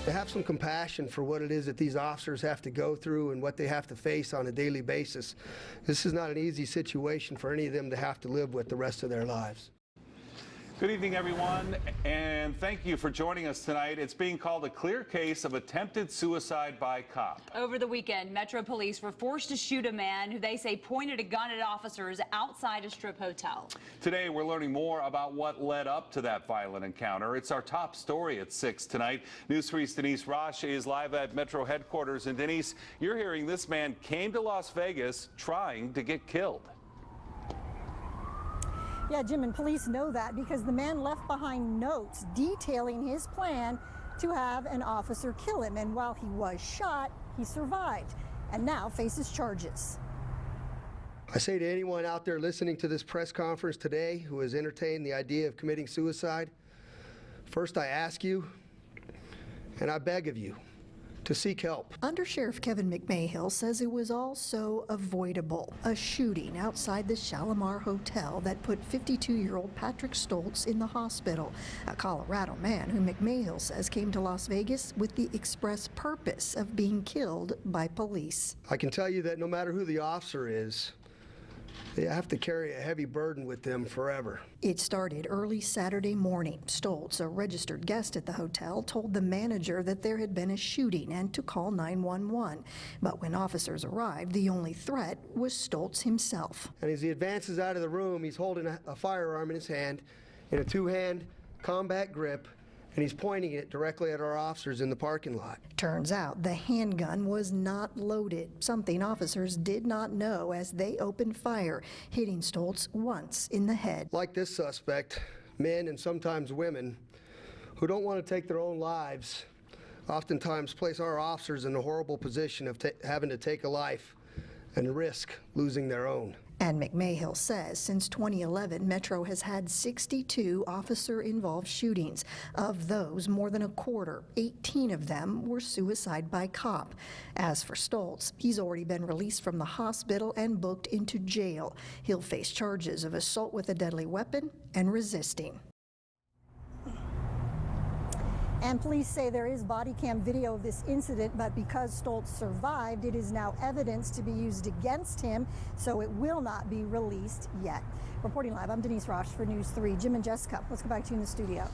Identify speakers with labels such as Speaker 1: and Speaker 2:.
Speaker 1: to have some compassion for what it is that these officers have to go through and what they have to face on a daily basis. This is not an easy situation for any of them to have to live with the rest of their lives.
Speaker 2: Good evening, everyone, and thank you for joining us tonight. It's being called a clear case of attempted suicide by cop.
Speaker 3: Over the weekend, Metro Police were forced to shoot a man who they say pointed a gun at officers outside a strip hotel.
Speaker 2: Today, we're learning more about what led up to that violent encounter. It's our top story at 6 tonight. News 3's Denise Roche is live at Metro headquarters. And Denise, you're hearing this man came to Las Vegas trying to get killed.
Speaker 4: Yeah, Jim, and police know that because the man left behind notes detailing his plan to have an officer kill him. And while he was shot, he survived and now faces charges.
Speaker 1: I say to anyone out there listening to this press conference today who has entertained the idea of committing suicide, first I ask you and I beg of you to seek help.
Speaker 4: Undersheriff Kevin McMahill says it was all so avoidable. A shooting outside the Shalimar Hotel that put 52-year-old Patrick Stoltz in the hospital. A Colorado man who McMahill says came to Las Vegas with the express purpose of being killed by police.
Speaker 1: I can tell you that no matter who the officer is, they have to carry a heavy burden with them forever.
Speaker 4: It started early Saturday morning. Stoltz, a registered guest at the hotel, told the manager that there had been a shooting and to call 911. But when officers arrived, the only threat was Stoltz himself.
Speaker 1: And as he advances out of the room, he's holding a firearm in his hand, in a two-hand combat grip, and he's pointing it directly at our officers in the parking lot.
Speaker 4: Turns out the handgun was not loaded, something officers did not know as they opened fire, hitting Stoltz once in the head.
Speaker 1: Like this suspect, men and sometimes women who don't want to take their own lives oftentimes place our officers in a horrible position of having to take a life and risk losing their own.
Speaker 4: And McMahill says since 2011, Metro has had 62 officer-involved shootings. Of those, more than a quarter, 18 of them, were suicide by cop. As for Stoltz, he's already been released from the hospital and booked into jail. He'll face charges of assault with a deadly weapon and resisting. And police say there is body cam video of this incident, but because Stoltz survived, it is now evidence to be used against him, so it will not be released yet. Reporting live, I'm Denise Roche for News 3. Jim and Jessica, let's go back to you in the studio.